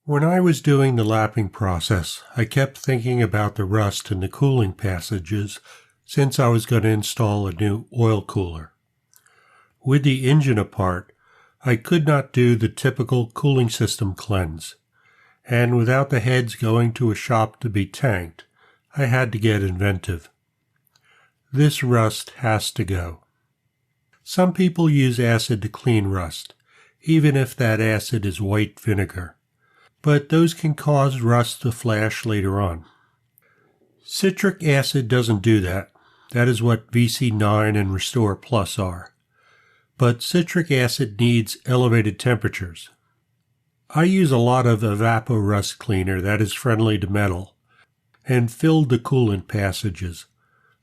When I was doing the lapping process, I kept thinking about the rust in the cooling passages since I was going to install a new oil cooler. With the engine apart, I could not do the typical cooling system cleanse, and without the heads going to a shop to be tanked, I had to get inventive. This rust has to go. Some people use acid to clean rust, even if that acid is white vinegar, but those can cause rust to flash later on. Citric acid doesn't do that. That is what VC9 and Restore Plus are. But citric acid needs elevated temperatures. I use a lot of Evapor-Rust cleaner that is friendly to metal, and filled the coolant passages,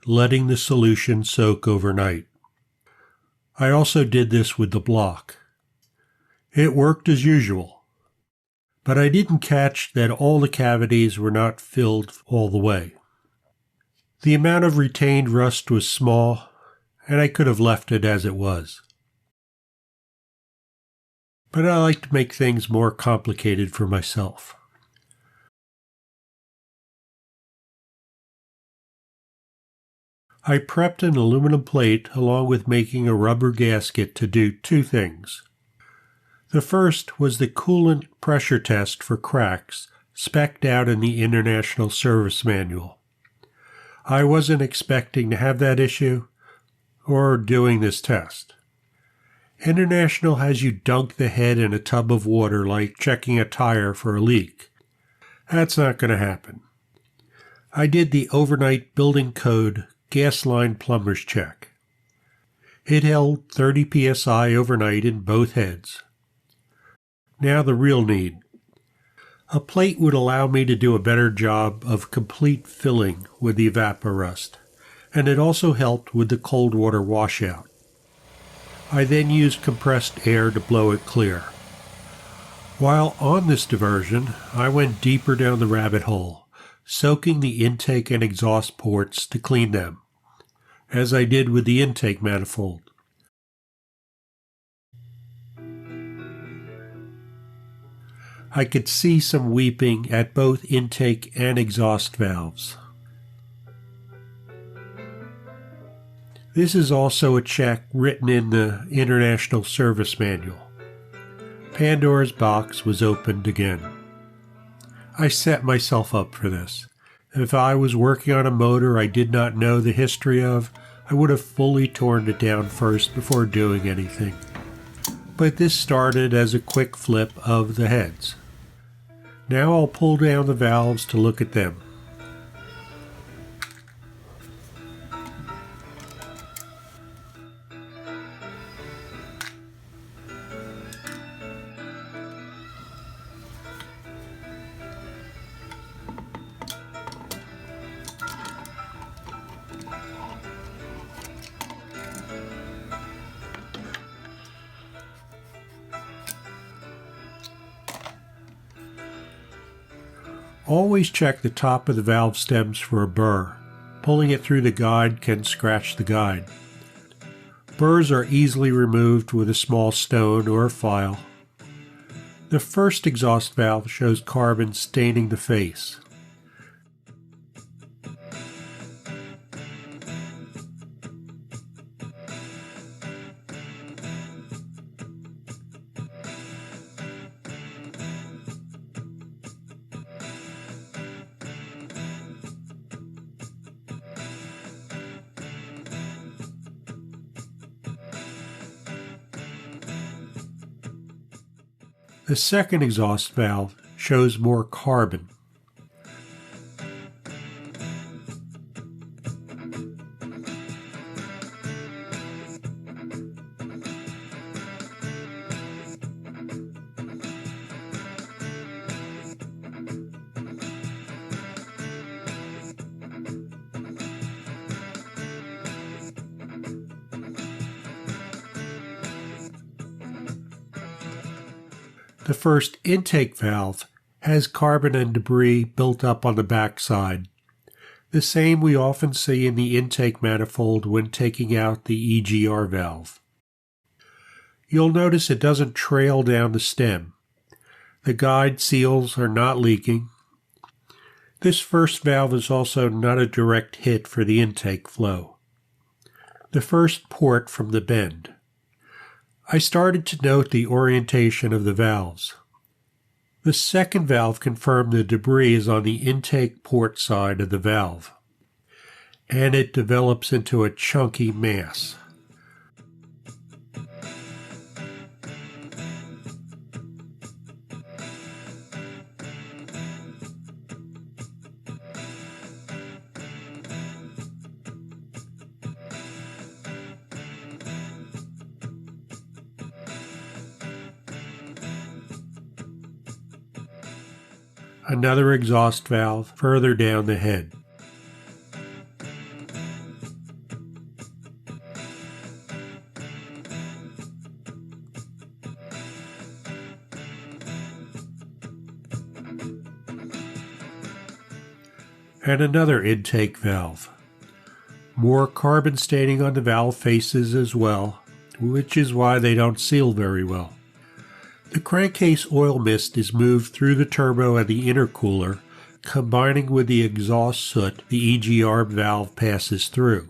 letting the solution soak overnight. I also did this with the block. It worked as usual, but I didn't catch that all the cavities were not filled all the way. The amount of retained rust was small, and I could have left it as it was. But I like to make things more complicated for myself. I prepped an aluminum plate along with making a rubber gasket to do two things. The first was the coolant pressure test for cracks spec'd out in the International Service Manual. I wasn't expecting to have that issue or doing this test. International has you dunk the head in a tub of water like checking a tire for a leak. That's not going to happen. I did the overnight building code gas line plumber's check. It held 30 psi overnight in both heads. Now the real need. A plate would allow me to do a better job of complete filling with the Evapor-Rust, and it also helped with the cold water washout. I then used compressed air to blow it clear. While on this diversion, I went deeper down the rabbit hole, soaking the intake and exhaust ports to clean them, as I did with the intake manifold. I could see some weeping at both intake and exhaust valves. This is also a check written in the International Service Manual. Pandora's box was opened again. I set myself up for this. If I was working on a motor I did not know the history of, I would have fully torn it down first before doing anything. But this started as a quick flip of the heads. Now I'll pull down the valves to look at them. Always check the top of the valve stems for a burr. Pulling it through the guide can scratch the guide. Burrs are easily removed with a small stone or a file. The first exhaust valve shows carbon staining the face. The second exhaust valve shows more carbon. The first intake valve has carbon and debris built up on the backside, the same we often see in the intake manifold when taking out the EGR valve. You'll notice it doesn't trail down the stem. The guide seals are not leaking. This first valve is also not a direct hit for the intake flow. The first port from the bend. I started to note the orientation of the valves. The second valve confirmed the debris is on the intake port side of the valve, and it develops into a chunky mass. Another exhaust valve further down the head. And another intake valve. More carbon staining on the valve faces as well, which is why they don't seal very well. The crankcase oil mist is moved through the turbo and the intercooler, combining with the exhaust soot the EGR valve passes through,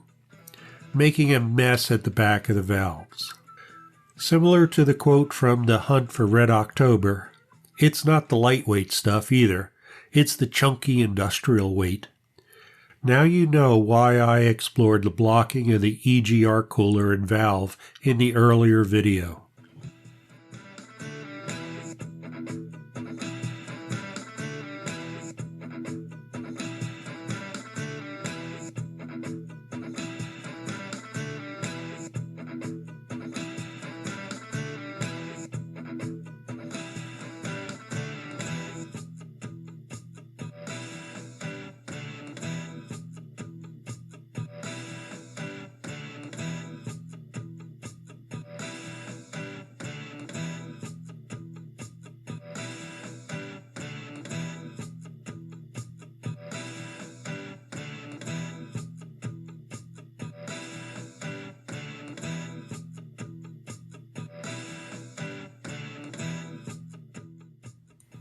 making a mess at the back of the valves. Similar to the quote from The Hunt for Red October, it's not the lightweight stuff either, it's the chunky industrial weight. Now you know why I explored the blocking of the EGR cooler and valve in the earlier video.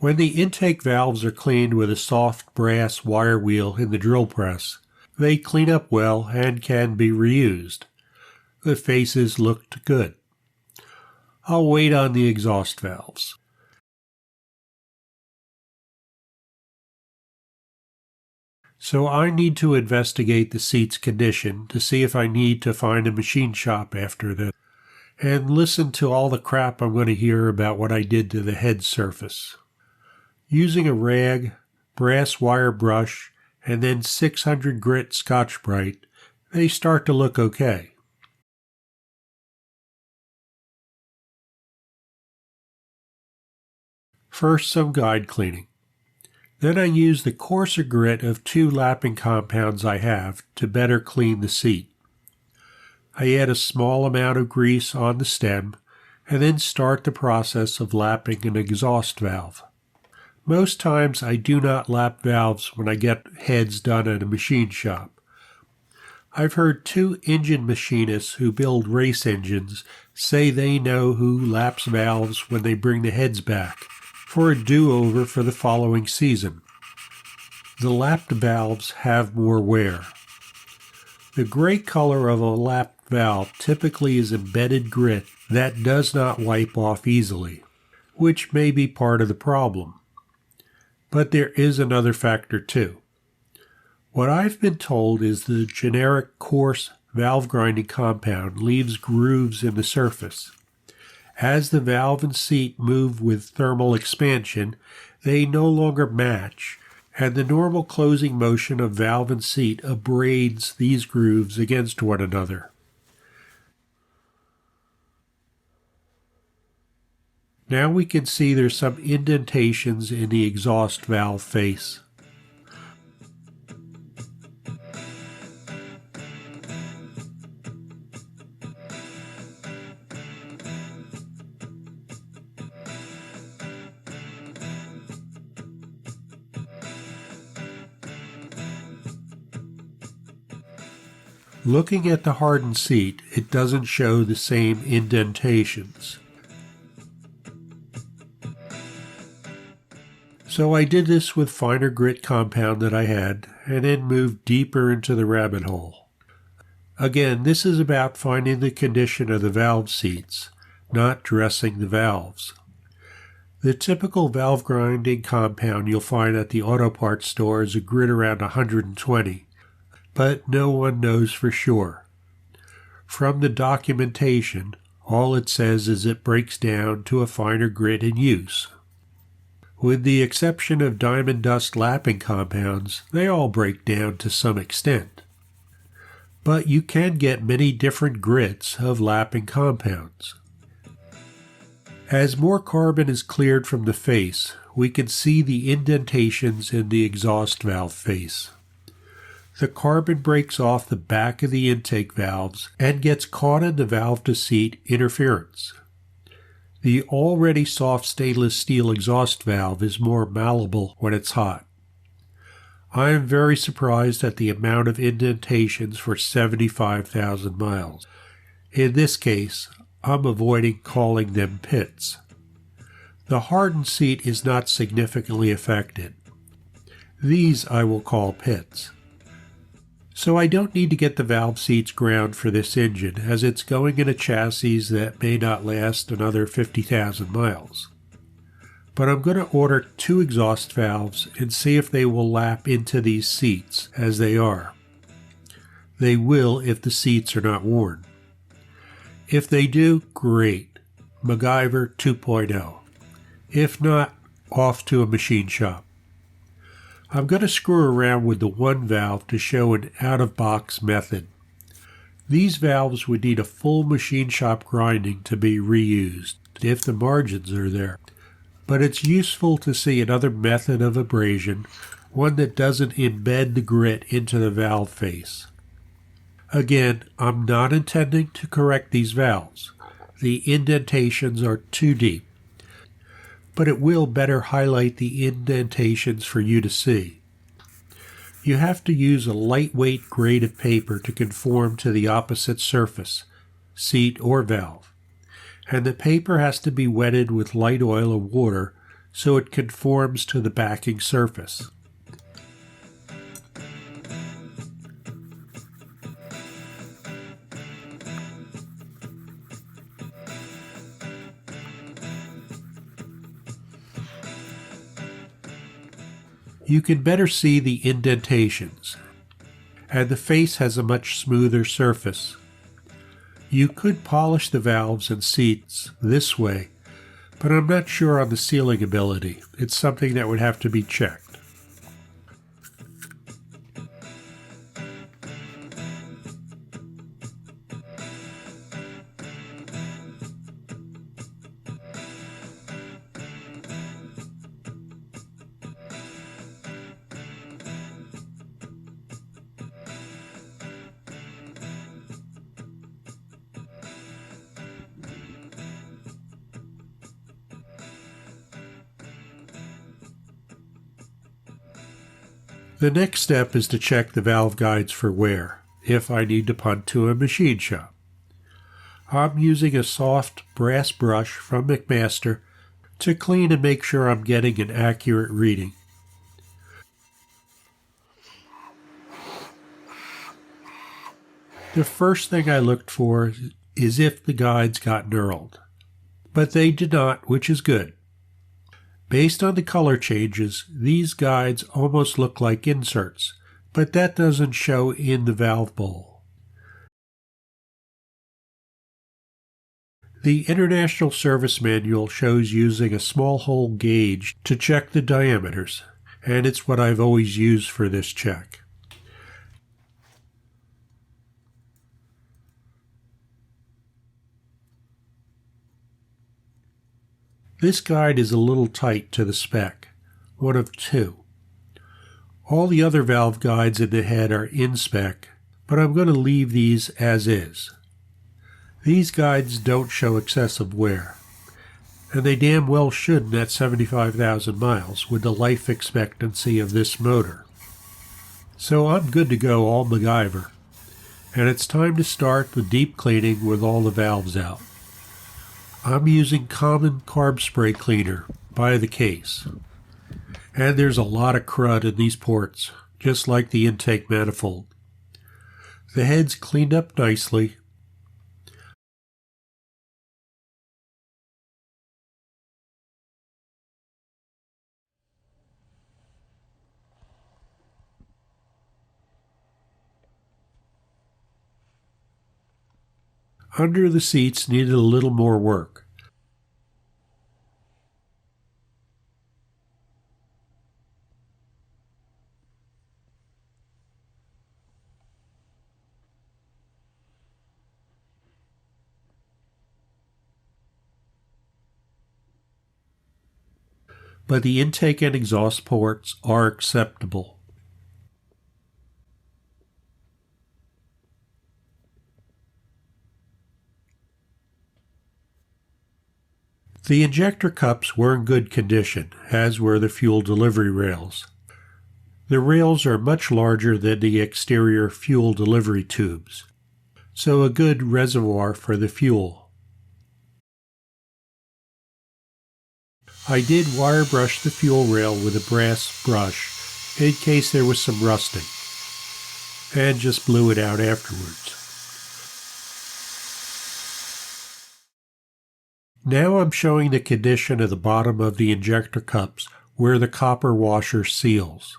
When the intake valves are cleaned with a soft brass wire wheel in the drill press, they clean up well and can be reused. The faces looked good. I'll wait on the exhaust valves. So I need to investigate the seat's condition to see if I need to find a machine shop after this, and listen to all the crap I'm going to hear about what I did to the head surface. Using a rag, brass wire brush, and then 600 grit Scotch-Brite, they start to look okay. First, some guide cleaning. Then I use the coarser grit of 2 lapping compounds I have to better clean the seat. I add a small amount of grease on the stem, and then start the process of lapping an exhaust valve. Most times I do not lap valves when I get heads done at a machine shop. I've heard 2 engine machinists who build race engines say they know who laps valves when they bring the heads back for a do-over for the following season. The lapped valves have more wear. The gray color of a lapped valve typically is embedded grit that does not wipe off easily, which may be part of the problem. But there is another factor too. What I've been told is the generic coarse valve grinding compound leaves grooves in the surface. As the valve and seat move with thermal expansion, they no longer match, and the normal closing motion of valve and seat abrades these grooves against one another. Now we can see there's some indentations in the exhaust valve face. Looking at the hardened seat, it doesn't show the same indentations. So I did this with finer grit compound that I had, and then moved deeper into the rabbit hole. Again, this is about finding the condition of the valve seats, not dressing the valves. The typical valve grinding compound you'll find at the auto parts store is a grit around 120, but no one knows for sure. From the documentation, all it says is it breaks down to a finer grit in use. With the exception of diamond dust lapping compounds, they all break down to some extent. But you can get many different grits of lapping compounds. As more carbon is cleared from the face, we can see the indentations in the exhaust valve face. The carbon breaks off the back of the intake valves and gets caught in the valve-to-seat interference. The already soft stainless steel exhaust valve is more malleable when it's hot. I am very surprised at the amount of indentations for 75,000 miles. In this case, I'm avoiding calling them pits. The hardened seat is not significantly affected. These I will call pits. So I don't need to get the valve seats ground for this engine, as it's going in a chassis that may not last another 50,000 miles. But I'm going to order 2 exhaust valves and see if they will lap into these seats as they are. They will if the seats are not worn. If they do, great. MacGyver 2.0. If not, off to a machine shop. I'm going to screw around with the one valve to show an out-of-box method. These valves would need a full machine shop grinding to be reused, if the margins are there. But it's useful to see another method of abrasion, one that doesn't embed the grit into the valve face. Again, I'm not intending to correct these valves. The indentations are too deep. But it will better highlight the indentations for you to see. You have to use a lightweight grade of paper to conform to the opposite surface, seat or valve, and the paper has to be wetted with light oil or water so it conforms to the backing surface. You can better see the indentations, and the face has a much smoother surface. You could polish the valves and seats this way, but I'm not sure on the sealing ability. It's something that would have to be checked. The next step is to check the valve guides for wear, if I need to punt to a machine shop. I'm using a soft brass brush from McMaster to clean and make sure I'm getting an accurate reading. The first thing I looked for is if the guides got knurled, but they did not, which is good. Based on the color changes, these guides almost look like inserts, but that doesn't show in the valve bowl. The International Service Manual shows using a small hole gauge to check the diameters, and it's what I've always used for this check. This guide is a little tight to the spec, one of 2. All the other valve guides in the head are in spec, but I'm going to leave these as is. These guides don't show excessive wear, and they damn well shouldn't at 75,000 miles with the life expectancy of this motor. So I'm good to go all MacGyver, and it's time to start the deep cleaning with all the valves out. I'm using common carb spray cleaner by the case. And there's a lot of crud in these ports, just like the intake manifold. The head's cleaned up nicely. Under the seats needed a little more work. But the intake and exhaust ports are acceptable. The injector cups were in good condition, as were the fuel delivery rails. The rails are much larger than the exterior fuel delivery tubes, so a good reservoir for the fuel. I did wire brush the fuel rail with a brass brush in case there was some rusting, and just blew it out afterwards. Now I'm showing the condition of the bottom of the injector cups where the copper washer seals.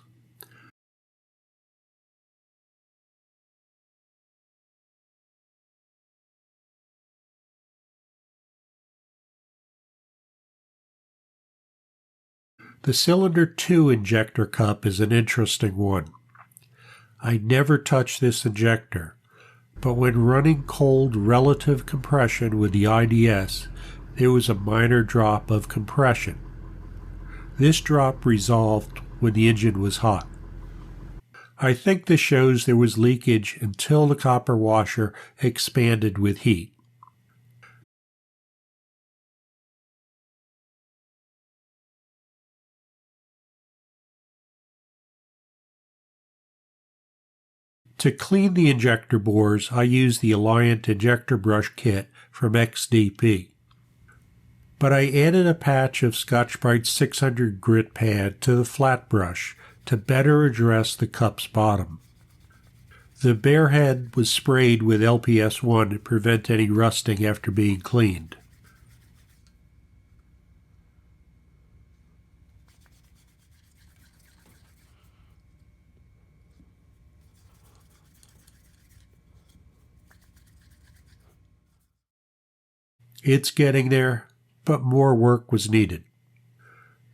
The cylinder 2 injector cup is an interesting one. I never touch this injector, but when running cold relative compression with the IDS, there was a minor drop of compression. This drop resolved when the engine was hot. I think this shows there was leakage until the copper washer expanded with heat. To clean the injector bores, I use the Alliant injector brush kit from XDP. But I added a patch of Scotch-Brite 600 grit pad to the flat brush to better address the cup's bottom. The bare head was sprayed with LPS1 to prevent any rusting after being cleaned. It's getting there, but more work was needed.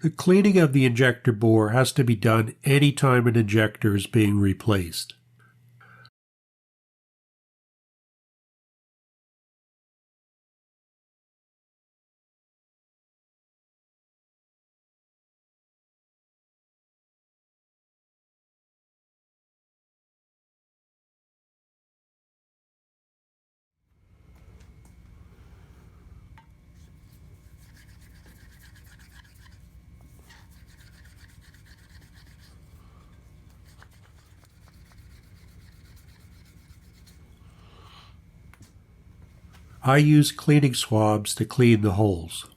The cleaning of the injector bore has to be done any time an injector is being replaced. I use cleaning swabs to clean the holes.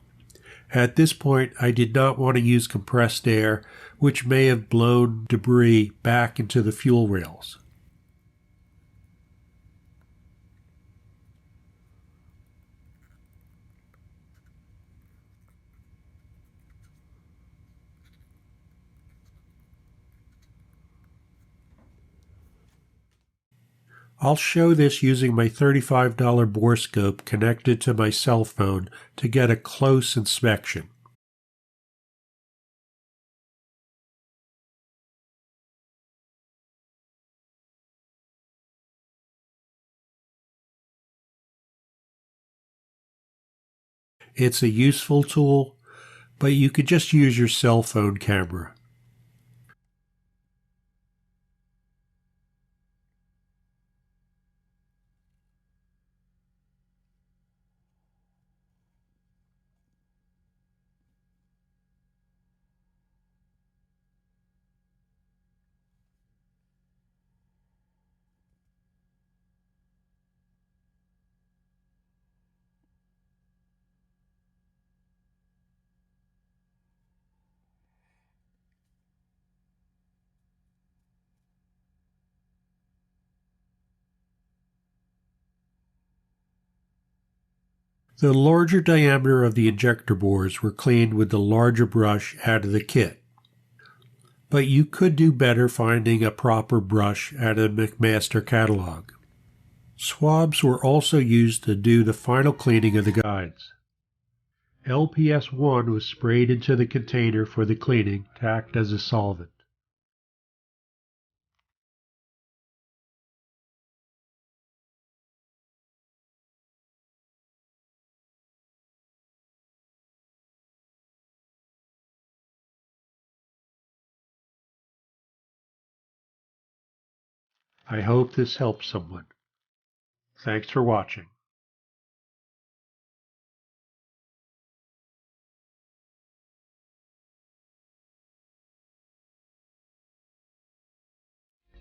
At this point, I did not want to use compressed air, which may have blown debris back into the fuel rails. I'll show this using my $35 borescope connected to my cell phone to get a close inspection. It's a useful tool, but you could just use your cell phone camera. The larger diameter of the injector bores were cleaned with the larger brush out of the kit. But you could do better finding a proper brush out of the McMaster catalog. Swabs were also used to do the final cleaning of the guides. LPS-1 was sprayed into the container for the cleaning to act as a solvent. I hope this helps someone. Thanks for watching.